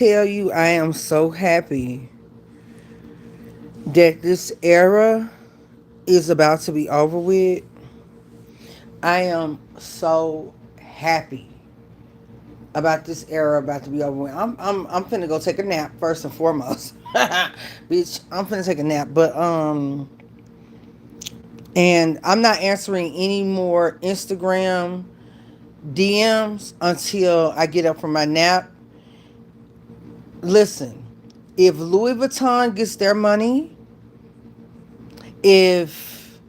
Tell you, I am so happy that this era is about to be over with. I am so happy about this era about to be over with. I'm finna go take a nap first and foremost. Bitch, I'm finna take a nap. And I'm not answering any more Instagram DMs until I get up from my nap. Listen, if Louis Vuitton gets their money, if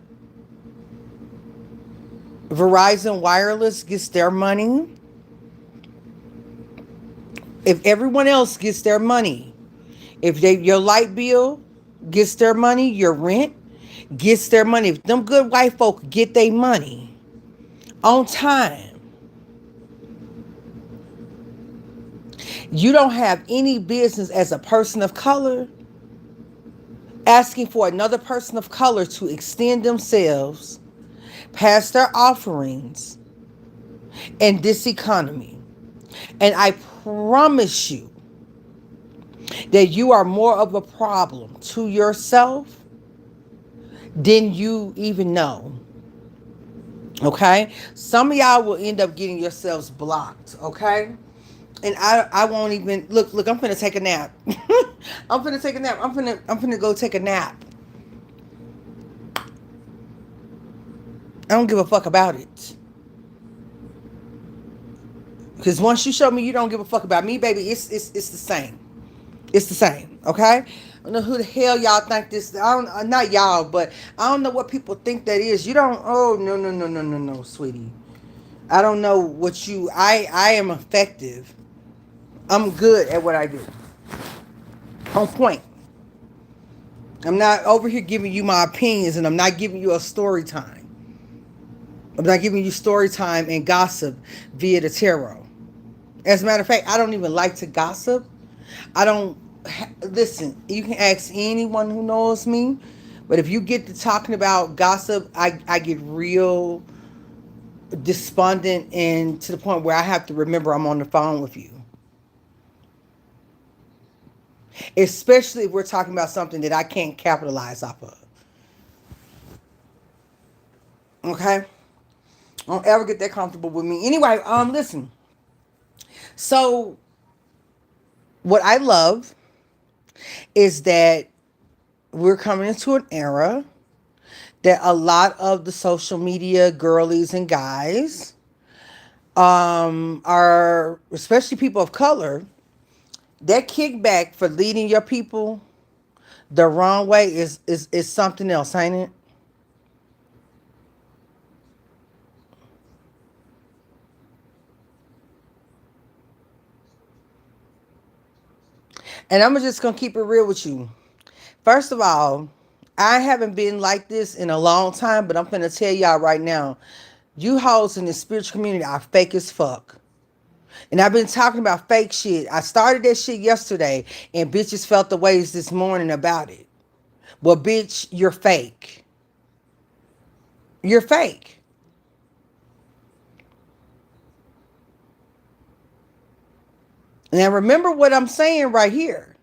Verizon Wireless gets their money, if everyone else gets their money, if your light bill gets their money, your rent gets their money, if them good white folk get their money on time, you don't have any business as a person of color asking for another person of color to extend themselves past their offerings in this economy. And I promise you that you are more of a problem to yourself than you even know. Okay? Some of y'all will end up getting yourselves blocked. Okay? And I won't even look, I'm finna take a nap. I'm finna take a nap. I'm finna go take a nap. I don't give a fuck about it. Because once you show me you don't give a fuck about me, baby, it's the same. It's the same, okay? I don't know who the hell y'all think this. I don't, not y'all, but I don't know what people think that is. You don't. Oh no no no no no no, sweetie. I don't know what you. I am effective. I'm good at what I do. On point. I'm not over here giving you my opinions, and I'm not giving you a story time. I'm not giving you story time and gossip via the tarot. As a matter of fact, I don't even like to gossip. I don't listen. You can ask anyone who knows me, but if you get to talking about gossip, I get real despondent and to the point where I have to remember I'm on the phone with you. Especially if we're talking about something that I can't capitalize off of. Okay? Don't ever get that comfortable with me. Anyway, listen. So what I love is that we're coming into an era that a lot of the social media girlies and guys are, especially people of color, that kickback for leading your people the wrong way is something else, ain't it? And I'm just gonna keep it real with you. First of all, I haven't been like this in a long time, but I'm gonna tell y'all right now, you hoes in the spiritual community are fake as fuck. And I've been talking about fake shit. I started that shit yesterday, and bitches felt the ways this morning about it. Well, bitch, you're fake. You're fake. Now remember what I'm saying right here.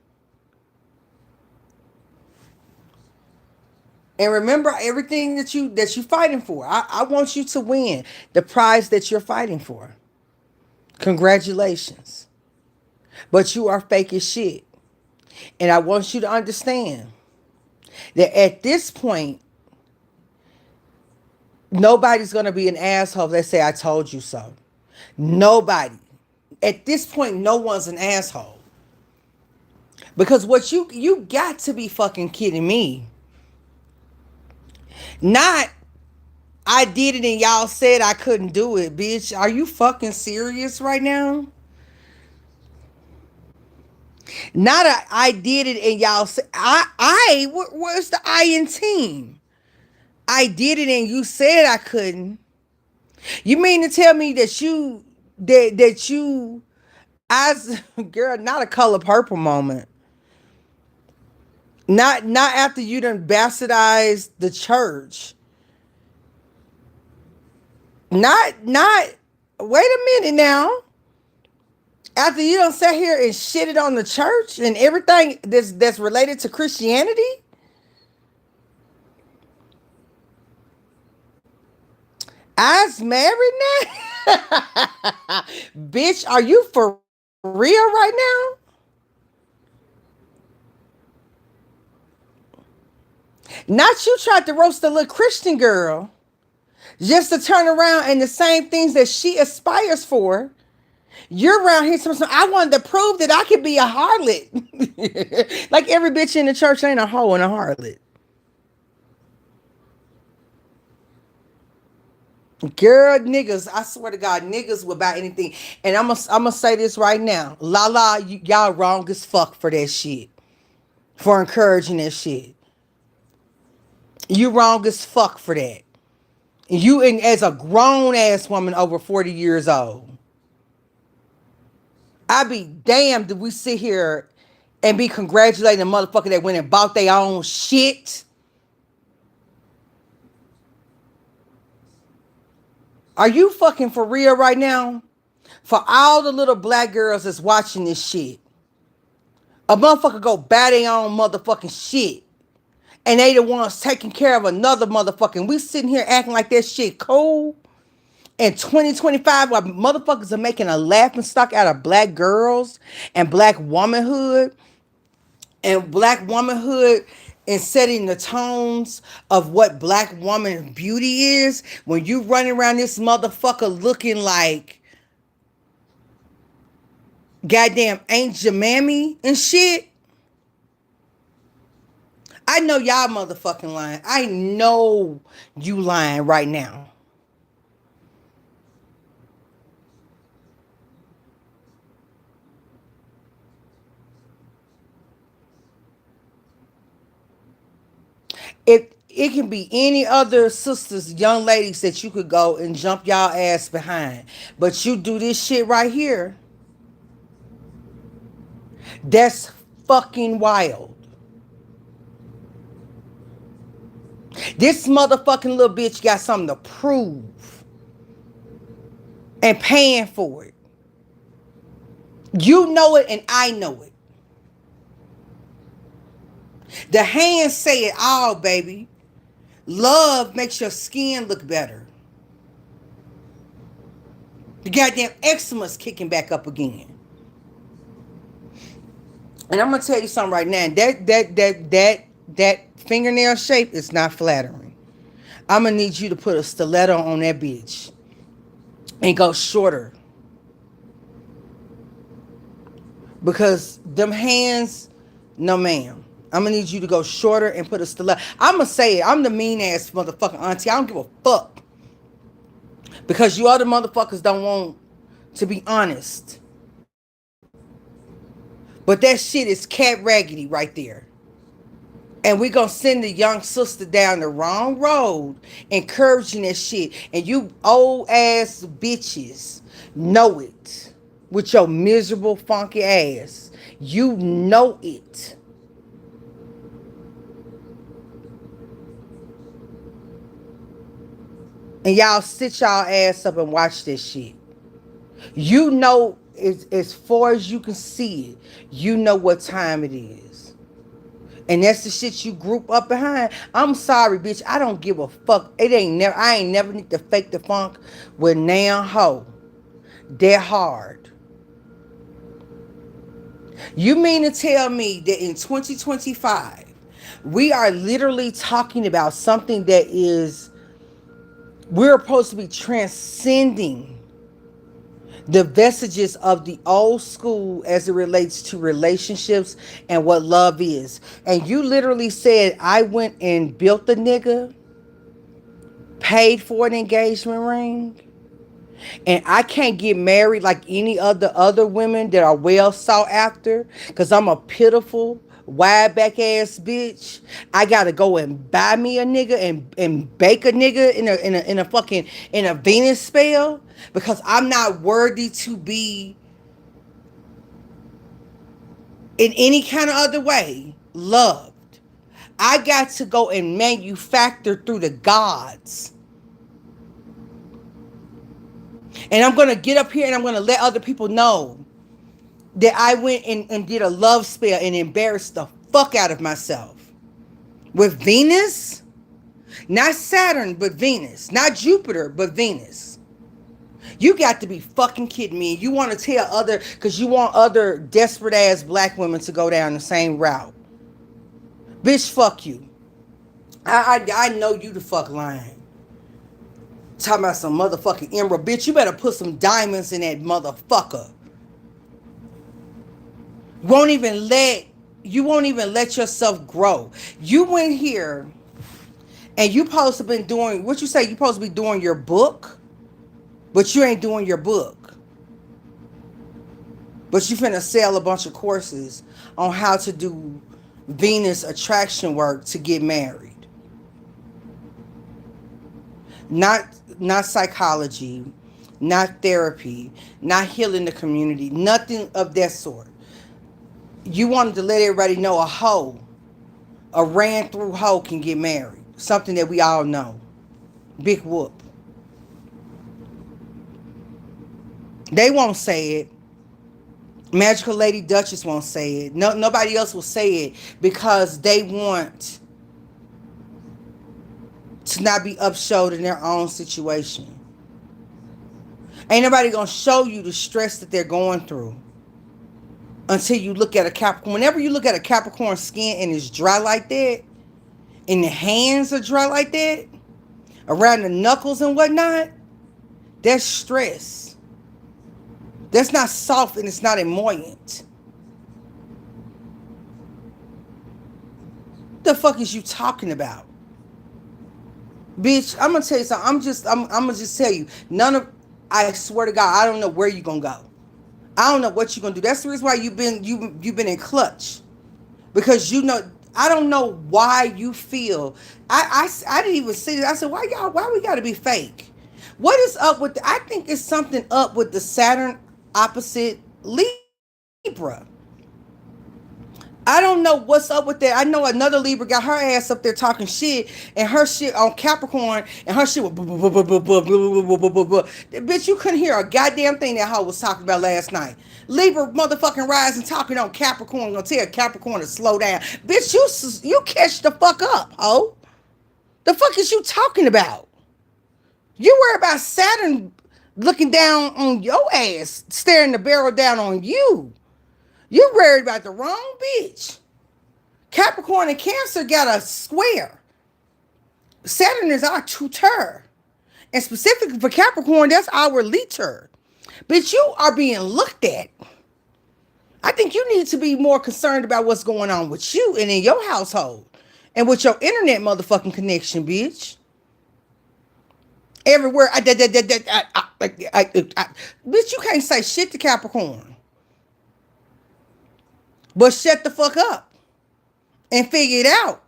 And remember everything that you fighting for. I want you to win the prize that you're fighting for. Congratulations. But you are fake as shit. And I want you to understand that at this point, nobody's gonna be an asshole. They say I told you so. Nobody. At this point, no one's an asshole. Because what you got to be fucking kidding me. Not I did it and y'all said I couldn't do it, bitch. Are you fucking serious right now? Not I did it and y'all said where's the I in team? I did it and you said I couldn't. You mean to tell me that you as girl, not a color purple moment. Not after you done bastardized the church. Not wait a minute now. After you don't sit here and shit it on the church and everything that's related to Christianity? I's married now? Bitch, are you for real right now? Not you tried to roast a little Christian girl just to turn around and the same things that she aspires for. You're around here saying, I wanted to prove that I could be a harlot. Like every bitch in the church ain't a hoe and a harlot. Girl, niggas, I swear to God, niggas will buy anything. And I'm gonna say this right now. Y'all wrong as fuck for that shit. For encouraging that shit. You wrong as fuck for that. You and as a grown ass woman over 40 years old. I be damned if we sit here and be congratulating a motherfucker that went and bought their own shit. Are you fucking for real right now? For all the little black girls that's watching this shit. A motherfucker go buy their own motherfucking shit. And they the ones taking care of another motherfucking. We sitting here acting like that shit cool. In 2025, while motherfuckers are making a laughing stock out of black girls and black womanhood. And black womanhood and setting the tones of what black woman beauty is. When you running around this motherfucker looking like goddamn Aunt Jemima and shit. I know y'all motherfucking lying. I know you lying right now. It can be any other sisters, young ladies that you could go and jump y'all ass behind. But you do this shit right here. That's fucking wild. This motherfucking little bitch got something to prove. And paying for it. You know it and I know it. The hands say it all, baby. Love makes your skin look better. The goddamn eczema's kicking back up again. And I'm gonna tell you something right now. That fingernail shape is not flattering. I'm gonna need you to put a stiletto on that bitch and go shorter. Because them hands, no ma'am. I'm gonna need you to go shorter and put a stiletto. I'm gonna say it. I'm the mean ass motherfucking auntie. I don't give a fuck. Because you other motherfuckers don't want to be honest. But that shit is cat raggedy right there. And we gonna send the young sister down the wrong road, encouraging that shit. And you old ass bitches know it. With your miserable funky ass. You know it. And y'all sit y'all ass up and watch this shit. You know, as far as you can see it, you know what time it is. And that's the shit you group up behind. I'm sorry, bitch. I don't give a fuck. I ain't never need to fake the funk with now hoe. They're hard. You mean to tell me that in 2025, we are literally talking about something that is, we're supposed to be transcending the vestiges of the old school as it relates to relationships and what love is. And you literally said, I went and built a nigga, paid for an engagement ring, and I can't get married like any other women that are well sought after because I'm a pitiful, wide back ass bitch. I gotta go and buy me a nigga and bake a nigga in a fucking in a Venus spell because I'm not worthy to be in any kind of other way loved. I got to go and manufacture through the gods. And I'm going to get up here and I'm going to let other people know that I went and did a love spell and embarrassed the fuck out of myself. With Venus, not Saturn, but Venus. Not Jupiter, but Venus. You got to be fucking kidding me. You want to tell other, because you want other desperate ass black women to go down the same route. Bitch, fuck you. I know you the fuck lying. Talking about some motherfucking emerald. Bitch, you better put some diamonds in that motherfucker. You won't even let yourself grow. You went here and you supposed to been doing what you say you supposed to be doing your book, but you ain't doing your book. But you finna sell a bunch of courses on how to do Venus attraction work to get married. Not psychology, not therapy, not healing the community, nothing of that sort. You wanted to let everybody know a ran through hoe can get married. Something that we all know. Big whoop. They won't say it. Magical Lady Duchess won't say it. No, nobody else will say it because they want to not be upshowed in their own situation. Ain't nobody gonna show you the stress that they're going through until you look at a Capricorn. Whenever you look at a Capricorn skin and it's dry like that, and the hands are dry like that, around the knuckles and whatnot, that's stress. That's not soft and it's not emollient. What the fuck is you talking about? Bitch, I'm gonna tell you something. I'm gonna just tell you. I swear to God, I don't know where you're gonna go. I don't know what you're gonna do. That's the reason why you've been in clutch. Because I don't know why you feel. I didn't even see it. I said, why we gotta be fake? What is up with I think it's something up with the Saturn opposite Libra. I don't know what's up with that. I know another Libra got her ass up there talking shit, and her shit on Capricorn, and her shit was bitch, you couldn't hear a goddamn thing that hoe was talking about last night. Libra motherfucking rising talking on Capricorn, gonna tell Capricorn to slow down. Bitch, you catch the fuck up, ho. The fuck is you talking about? You worry about Saturn looking down on your ass, staring the barrel down on you. You worried about the wrong bitch. Capricorn and Cancer got a square. Saturn is our tutor. And specifically for Capricorn, that's our leader. Bitch, you are being looked at. I think you need to be more concerned about what's going on with you and in your household. And with your internet motherfucking connection, bitch. Everywhere. Bitch, you can't say shit to Capricorn. But shut the fuck up and figure it out.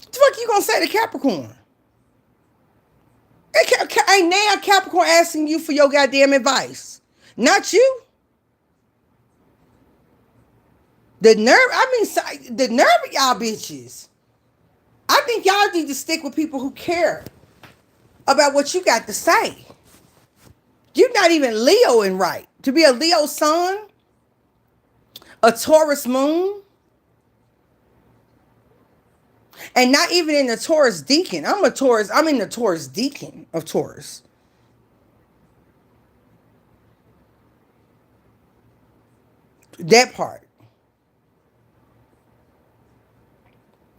What the fuck you gonna say to Capricorn? Ain't now Capricorn asking you for your goddamn advice. Not you. The nerve of y'all bitches. I think y'all need to stick with people who care about what you got to say. You're not even Leo in right. To be a Leo sun, a Taurus moon, and not even in the Taurus deacon. I'm in the Taurus deacon of Taurus. That part.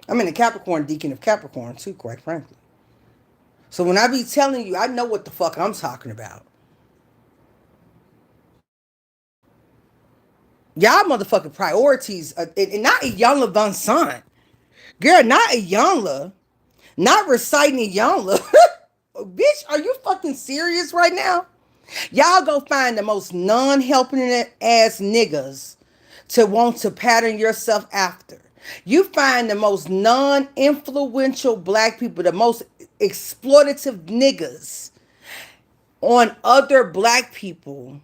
I'm in the Capricorn deacon of Capricorn too, quite frankly. So when I be telling you, I know what the fuck I'm talking about. Y'all motherfucking priorities, and not Iyanla Van Sant. Girl, not Iyanla. Not reciting Iyanla. Bitch, are you fucking serious right now? Y'all go find the most non-helping ass niggas to want to pattern yourself after. You find the most non-influential black people, the most exploitative niggas on other black people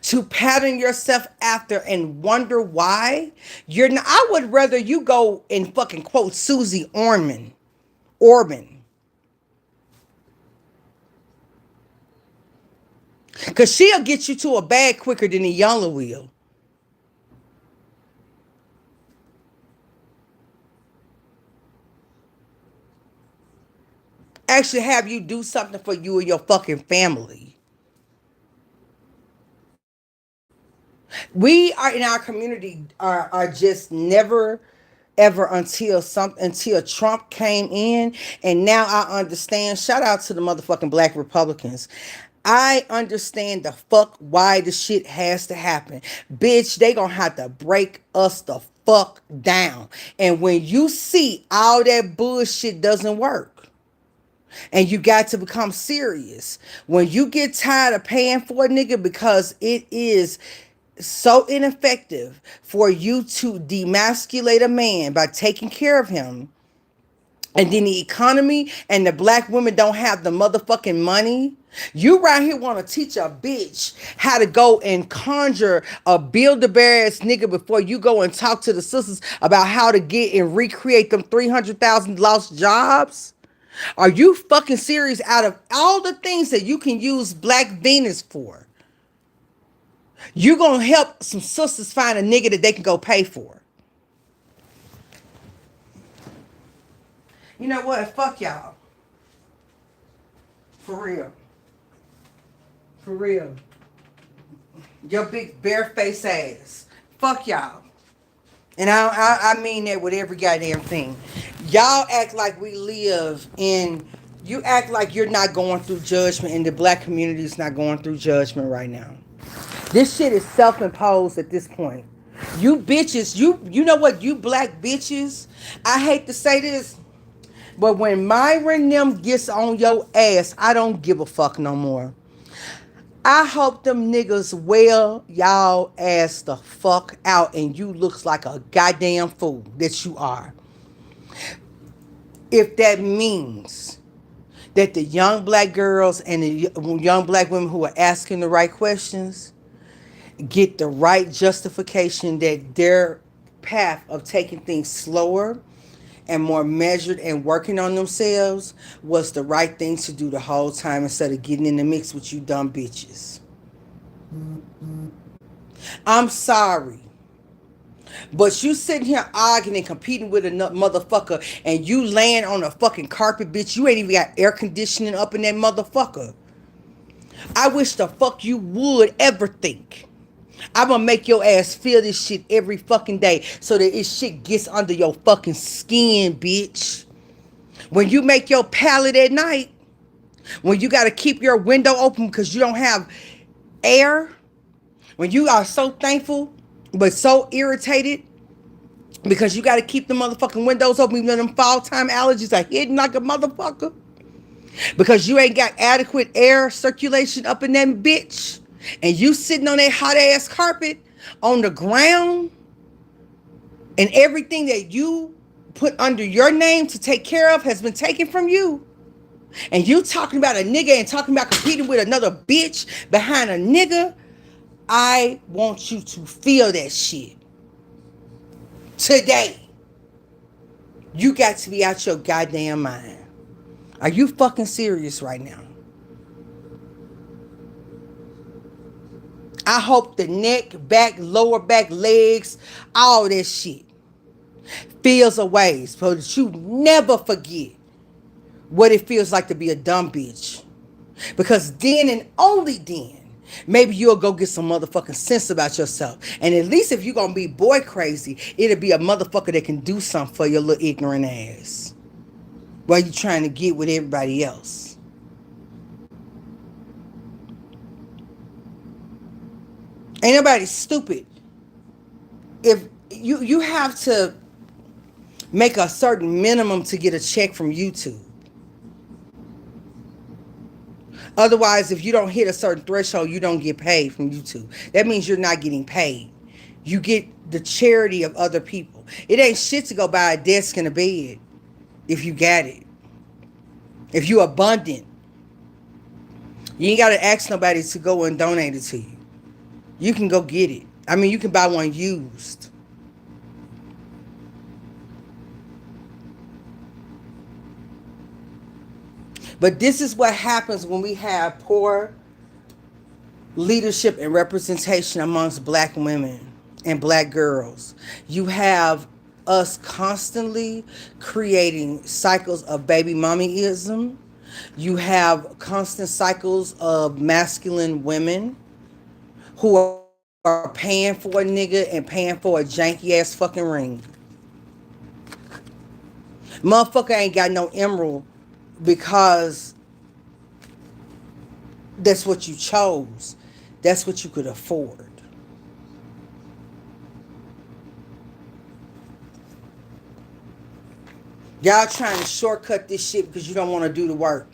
to pattern yourself after and wonder why you're not. I would rather you go and fucking quote Susie Orman. Because she'll get you to a bag quicker than a younger will. Actually have you do something for you and your fucking family. We are in our community are just never ever until Trump came in, and now I understand. Shout out to the motherfucking black Republicans. I understand the fuck why the shit has to happen. Bitch, they gonna have to break us the fuck down. And when you see all that bullshit doesn't work, and you got to become serious. When you get tired of paying for a nigga because it is so ineffective for you to demasculate a man by taking care of him, and then the economy and the black women don't have the motherfucking money. You right here want to teach a bitch how to go and conjure a build-a-bear ass nigga before you go and talk to the sisters about how to get and recreate them 300,000 lost jobs? Are you fucking serious? Out of all the things that you can use Black Venus for, you gonna help some sisters find a nigga that they can go pay for? You know what? Fuck y'all. For real. For real. Your big bare-faced ass. Fuck y'all. And I mean that with every goddamn thing. Y'all act like we live in... You act like you're not going through judgment, and the black community is not going through judgment right now. This shit is self-imposed at this point. You bitches, you know what? You black bitches, I hate to say this, but when Myron them gets on your ass, I don't give a fuck no more. I hope them niggas wear y'all ass the fuck out and you looks like a goddamn fool that you are. If that means that the young black girls and the young black women who are asking the right questions get the right justification that their path of taking things slower and more measured and working on themselves was the right thing to do the whole time instead of getting in the mix with you dumb bitches. I'm sorry. But you sitting here arguing and competing with a motherfucker and you laying on a fucking carpet, bitch. You ain't even got air conditioning up in that motherfucker. I wish the fuck you would ever think. I'm gonna make your ass feel this shit every fucking day so that this shit gets under your fucking skin, bitch. When you make your pallet at night, when you gotta keep your window open because you don't have air, when you are so thankful but so irritated because you gotta keep the motherfucking windows open even though them fall time allergies are hitting like a motherfucker, because you ain't got adequate air circulation up in that bitch, and you sitting on that hot ass carpet on the ground, and everything that you put under your name to take care of has been taken from you, and you talking about a nigga and talking about competing with another bitch behind a nigga. I want you to feel that shit today. You got to be out your goddamn mind. Are you fucking serious right now? I hope the neck, back, lower back, legs, all that shit feels a way so that you never forget what it feels like to be a dumb bitch. Because then and only then, maybe you'll go get some motherfucking sense about yourself. And at least if you're going to be boy crazy, it'll be a motherfucker that can do something for your little ignorant ass while you trying to get with everybody else. Ain't nobody stupid. If you have to make a certain minimum to get a check from YouTube. Otherwise, if you don't hit a certain threshold, you don't get paid from YouTube. That means you're not getting paid. You get the charity of other people. It ain't shit to go buy a desk and a bed if you got it. If you abundant. You ain't got to ask nobody to go and donate it to you. You can go get it. I mean, you can buy one used. But this is what happens when we have poor leadership and representation amongst black women and black girls. You have us constantly creating cycles of baby mommyism. You have constant cycles of masculine women who are paying for a nigga and paying for a janky ass fucking ring. Motherfucker ain't got no emerald because that's what you chose. That's what you could afford. Y'all trying to shortcut this shit because you don't want to do the work.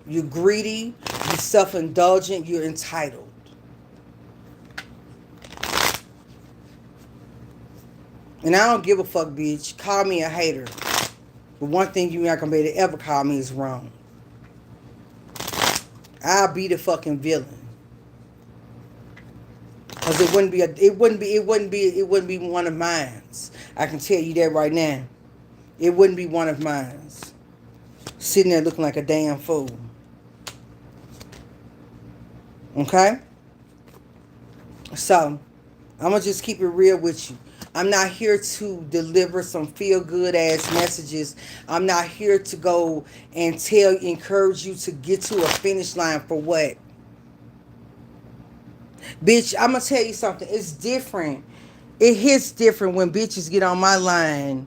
You're greedy, you're self-indulgent, you're entitled. And I don't give a fuck, bitch. Call me a hater. But one thing you're not gonna be able to ever call me is wrong. I'll be the fucking villain. Cause it wouldn't be one of mine. I can tell you that right now. It wouldn't be one of mine. Sitting there looking like a damn fool. Okay? So, I'm gonna just keep it real with you. I'm not here to deliver some feel-good ass messages. I'm not here to go and encourage you to get to a finish line for what? Bitch, I'm gonna tell you something. It's different. It hits different when bitches get on my line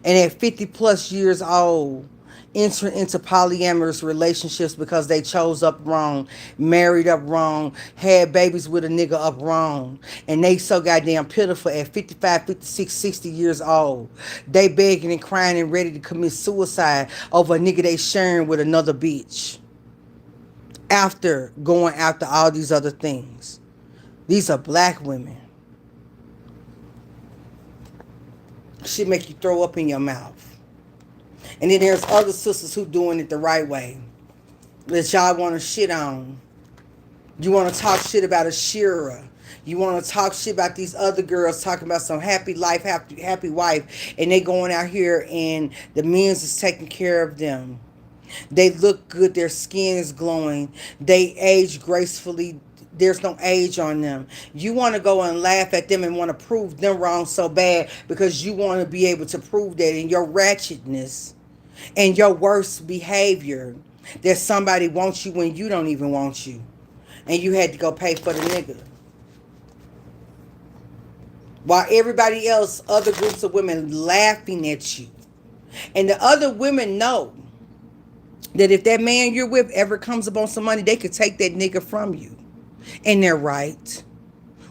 and at 50 plus years old enter into polyamorous relationships because they chose up wrong, married up wrong, had babies with a nigga up wrong, and they so goddamn pitiful at 55, 56, 60 years old. They begging and crying and ready to commit suicide over a nigga they sharing with another bitch after going after all these other things. These are black women. Shit make you throw up in your mouth. And then there's other sisters who doing it the right way. That y'all want to shit on. You want to talk shit about Ashira. You want to talk shit about these other girls talking about some happy life, happy wife. And they going out here and the men's is taking care of them. They look good. Their skin is glowing. They age gracefully. There's no age on them. You want to go and laugh at them and want to prove them wrong so bad because you want to be able to prove that in your ratchetness and your worst behavior that somebody wants you when you don't even want you. And you had to go pay for the nigga. While everybody else, other groups of women laughing at you. And the other women know that if that man you're with ever comes up on some money, they could take that nigga from you. And they're right.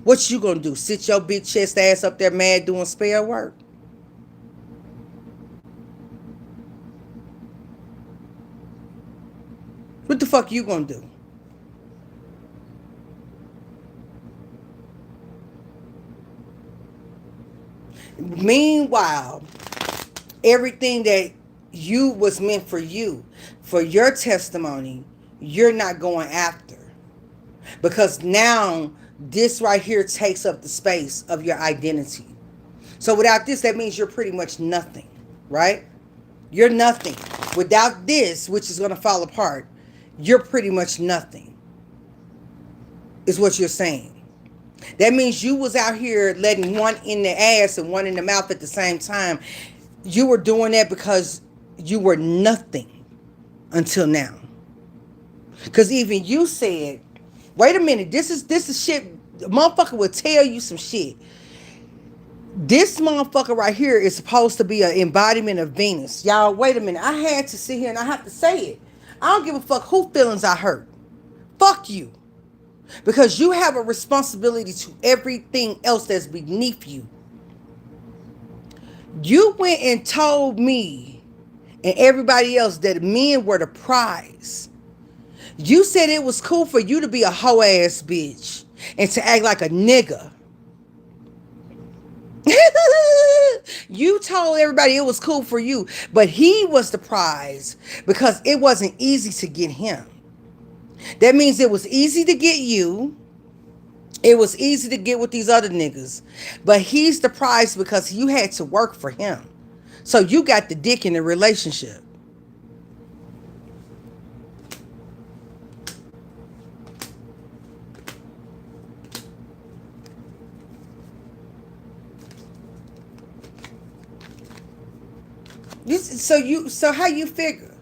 What you gonna do? Sit your big chest ass up there mad doing spell work? What the fuck you gonna do? Meanwhile, everything that you was meant for your testimony, you're not going after. Because now this right here takes up the space of your identity. So without this, that means you're pretty much nothing, right? You're nothing. Without this, which is going to fall apart, you're pretty much nothing, is what you're saying. That means you was out here letting one in the ass and one in the mouth at the same time. You were doing that because you were nothing until now. Because even you said, wait a minute, this is shit. The motherfucker will tell you some shit. This motherfucker right here is supposed to be an embodiment of Venus. Y'all, wait a minute. I had to sit here and I have to say it. I don't give a fuck who feelings I hurt. Fuck you. Because you have a responsibility to everything else that's beneath you. You went and told me and everybody else that men were the prize. You said it was cool for you to be a hoe ass bitch and to act like a nigga. You told everybody it was cool for you, but he was the prize because it wasn't easy to get him. That means it was easy to get you. It was easy to get with these other niggas, but he's the prize because you had to work for him. So you got the dick in the relationship. So how you figure?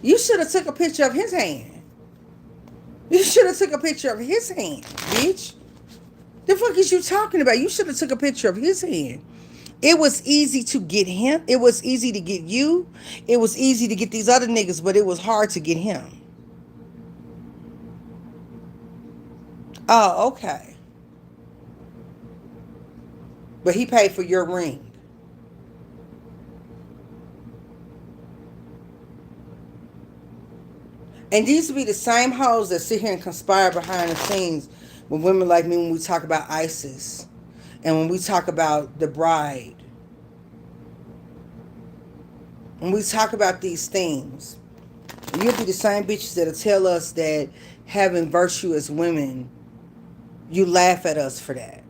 You should have took a picture of his hand. You should have took a picture of his hand, bitch. The fuck is you talking about? You should have took a picture of his hand. It was easy to get him. It was easy to get you. It was easy to get these other niggas, but it was hard to get him. Oh, okay. But he paid for your ring. And these would be the same hoes that sit here and conspire behind the scenes with women like me when we talk about ISIS and when we talk about the bride. When we talk about these things, you'll be the same bitches that'll tell us that having virtue as women, you laugh at us for that.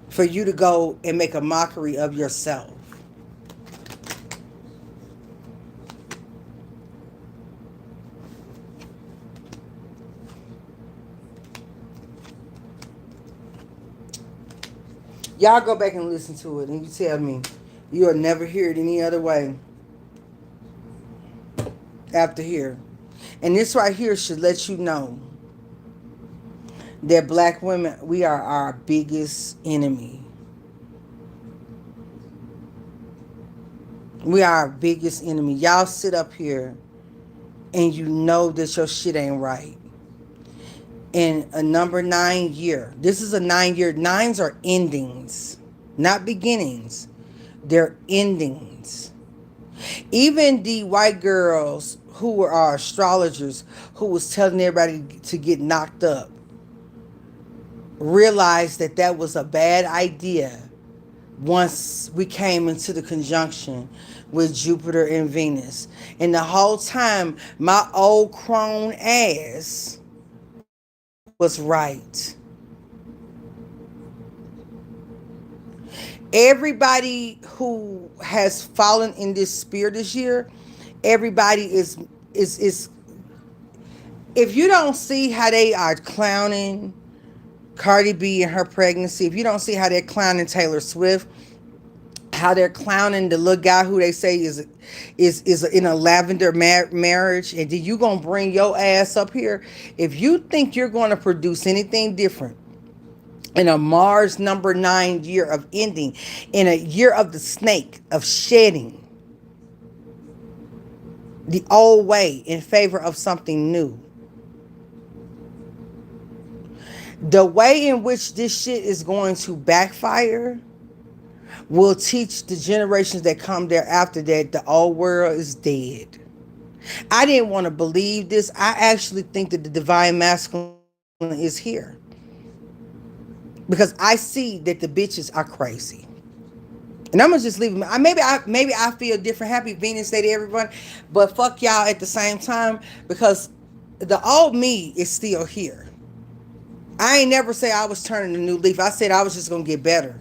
For you to go and make a mockery of yourself. Y'all go back and listen to it and you tell me you'll never hear it any other way after here. And this right here should let you know that black women, we are our biggest enemy. We are our biggest enemy. Y'all sit up here and you know that your shit ain't right. In a number 9 year, this is a 9 year. 9s are endings, not beginnings. They're endings. Even the white girls who are astrologers who was telling everybody to get knocked up realized that that was a bad idea once we came into the conjunction with Jupiter and Venus. And the whole time, my old crone ass was right. Everybody who has fallen in this spear this year, everybody is if you don't see how they are clowning Cardi B and her pregnancy, if you don't see how they're clowning Taylor Swift, how they're clowning the little guy who they say is in a lavender marriage, and then you gonna bring your ass up here. If you think you're gonna produce anything different in a Mars number 9 year of ending, in a year of the snake, of shedding the old way in favor of something new, the way in which this shit is going to backfire will teach the generations that come thereafter that the old world is dead. I didn't want to believe this. I actually think that the divine masculine is here. Because I see that the bitches are crazy. And I'm gonna just leave it. Maybe I feel different. Happy Venus Day to everyone. But fuck y'all at the same time. Because the old me is still here. I ain't never say I was turning a new leaf. I said I was just gonna get better.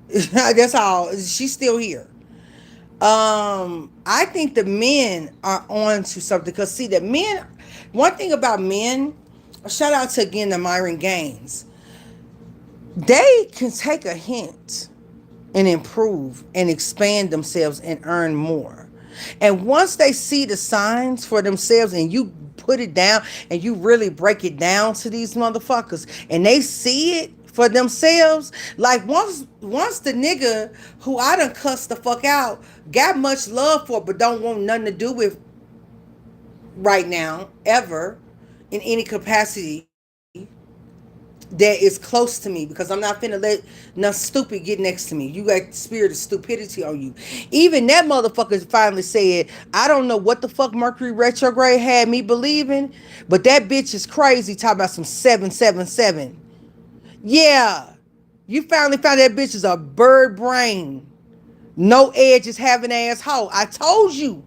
That's all. She's still here. I think the men are on to something. Because see, that men, one thing about men, shout out to again the Myron Gaines. They can take a hint and improve and expand themselves and earn more. And once they see the signs for themselves and you put it down and you really break it down to these motherfuckers and they see it for themselves, like once the nigga who I done cussed the fuck out got much love for but don't want nothing to do with right now ever in any capacity that is close to me, because I'm not finna let nothing stupid get next to me. You got the spirit of stupidity on you. Even that motherfucker finally said, I don't know what the fuck Mercury retrograde had me believing, but that bitch is crazy talking about some 777. Yeah, you finally found that bitch is a bird brain, no edges having asshole. I told you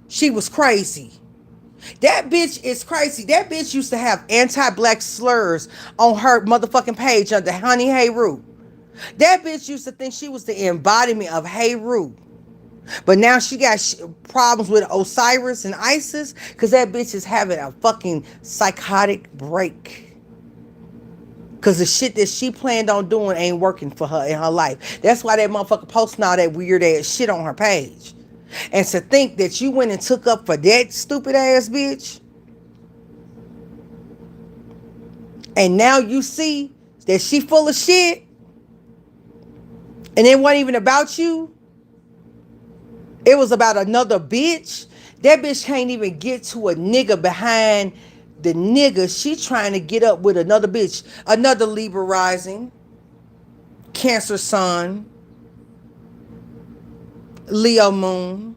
she was crazy. That bitch is crazy. That bitch used to have anti-black slurs on her motherfucking page under Honey Heru. That bitch used to think she was the embodiment of Heru. But now she got problems with Osiris and Isis because that bitch is having a fucking psychotic break. Because the shit that she planned on doing ain't working for her in her life. That's why that motherfucker posting all that weird ass shit on her page. And to think that you went and took up for that stupid ass bitch, and now you see that she full of shit, and it wasn't even about you. It was about another bitch. That bitch can't even get to a nigga behind the nigga. She trying to get up with another bitch. Another Libra rising. Cancer sun. Leo moon.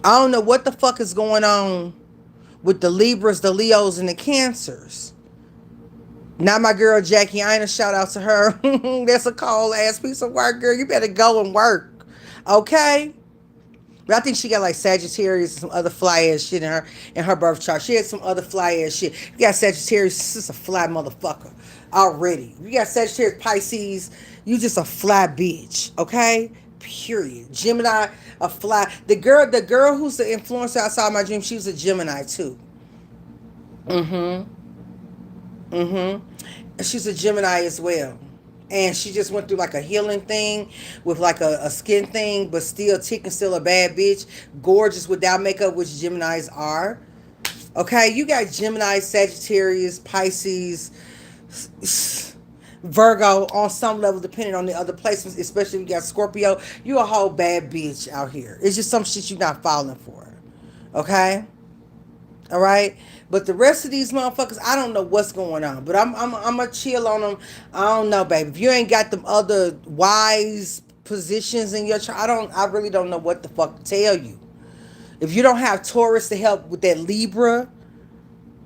I don't know what the fuck is going on with the Libras, the Leos, and the Cancers. Not my girl Jackie. I ain't a shout out to her. That's a cold ass piece of work, girl. You better go and work. Okay? But I think she got like Sagittarius and some other fly ass shit in her birth chart. She had some other fly ass shit. You got Sagittarius, this is a fly motherfucker already. You got Sagittarius, Pisces, you just a fly bitch, okay? Period. Gemini, a fly. The girl who's the influencer outside my dream, she was a Gemini too. She's a Gemini as well. And she just went through like a healing thing with like a skin thing, but still ticking, still a bad bitch. Gorgeous without makeup, which Geminis are. Okay, you got Gemini, Sagittarius, Pisces, Virgo on some level, depending on the other placements, especially if you got Scorpio. You a whole bad bitch out here. It's just some shit you're not falling for. Okay? All right, but the rest of these motherfuckers, I don't know what's going on. But I'm gonna chill on them. I don't know, baby. If you ain't got them other wise positions in your chart, I really don't know what the fuck to tell you. If you don't have Taurus to help with that Libra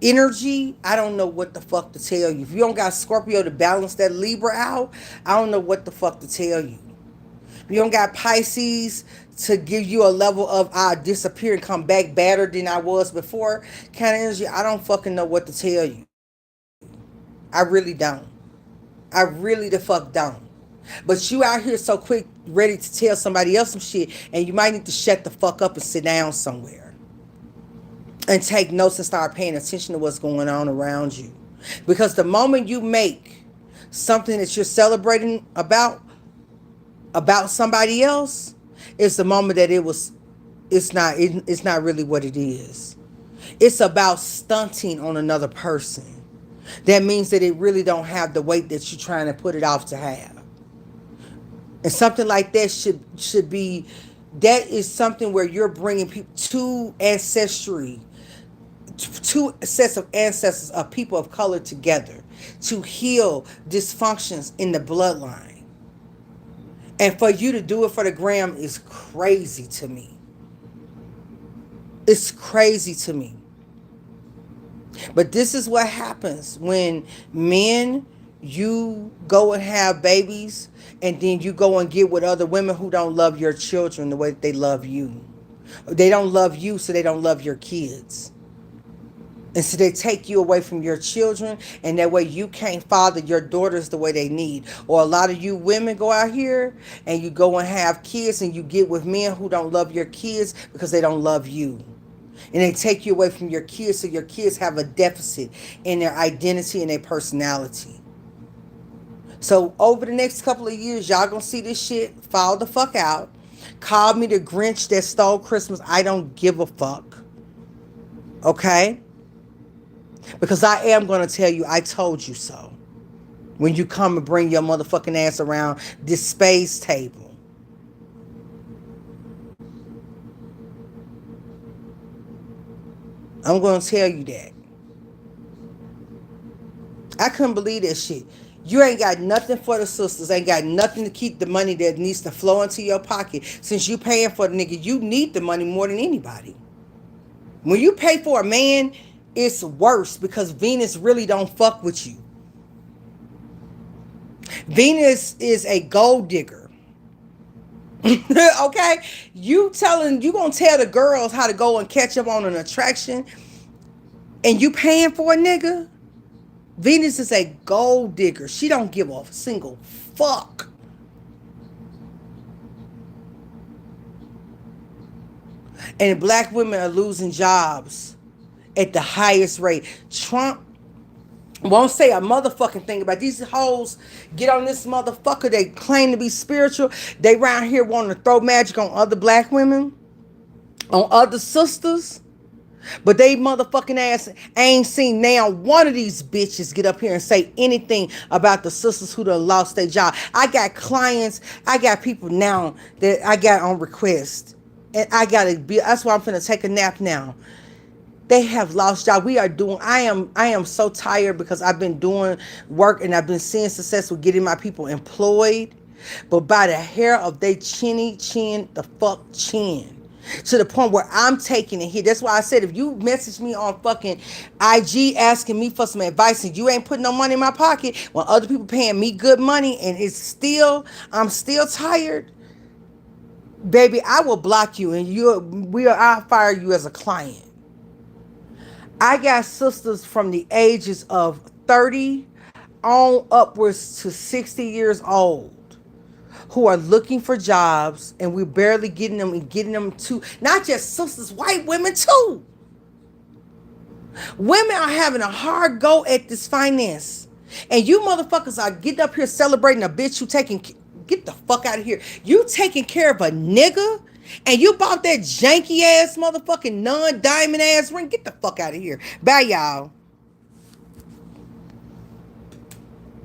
energy, I don't know what the fuck to tell you. If you don't got Scorpio to balance that Libra out, I don't know what the fuck to tell you. If you don't got Pisces to give you a level of I disappear and come back better than I was before kind of energy, I don't fucking know what to tell you. I really don't. I really the fuck don't. But you out here so quick, ready to tell somebody else some shit, and you might need to shut the fuck up and sit down somewhere and take notes and start paying attention to what's going on around you. Because the moment you make something that you're celebrating about somebody else, it's the moment that it's not really what it is. It's about stunting on another person. That means that it really don't have the weight that you're trying to put it off to have. And something like that should be, that is something where you're bringing people to ancestry, two sets of ancestors of people of color together to heal dysfunctions in the bloodline. And for you to do it for the gram is crazy to me. It's crazy to me. But this is what happens when men, you go and have babies, and then you go and get with other women who don't love your children the way that they love you. They don't love you, so they don't love your kids. And so they take you away from your children, and that way you can't father your daughters the way they need. Or a lot of you women go out here and you go and have kids, and you get with men who don't love your kids because they don't love you. And they take you away from your kids, so your kids have a deficit in their identity and their personality. So over the next couple of years, y'all gonna see this shit fall the fuck out. Call me the Grinch that stole Christmas. I don't give a fuck. Okay? Because I am going to tell you, I told you so. When you come and bring your motherfucking ass around this space table. I'm going to tell you that. I couldn't believe that shit. You ain't got nothing for the sisters. Ain't got nothing to keep the money that needs to flow into your pocket. Since you paying for the nigga, you need the money more than anybody. When you pay for a man, it's worse because Venus really don't fuck with you. Venus is a gold digger. Okay? You gonna tell the girls how to go and catch up on an attraction, and you paying for a nigga? Venus is a gold digger. She don't give a single fuck. And black women are losing jobs at the highest rate. Trump Won't say a motherfucking thing about these hoes. Get on this motherfucker. They claim to be spiritual. They round here wanting to throw magic on other black women, on other sisters. But they motherfucking ass ain't seen now one of these bitches get up here and say anything about the sisters who done lost their job. I got clients, I got people now that I got on request. And I gotta be, that's why I'm finna take a nap now. They have lost job. We are doing, I am so tired because I've been doing work and I've been seeing success with getting my people employed. But by the hair of they chin, the fuck chin. To the point where I'm taking it here. That's why I said if you message me on fucking IG asking me for some advice and you ain't putting no money in my pocket when other people paying me good money and I'm still tired, baby, I will block you and I'll fire you as a client. I got sisters from the ages of 30 on upwards to 60 years old who are looking for jobs, and we're barely getting them to, not just sisters, white women too. Women are having a hard go at this finance. And you motherfuckers are getting up here celebrating a bitch who get the fuck out of here. You taking care of a nigga and you bought that janky ass motherfucking non-diamond ass ring. Get the fuck out of here. Bye, y'all.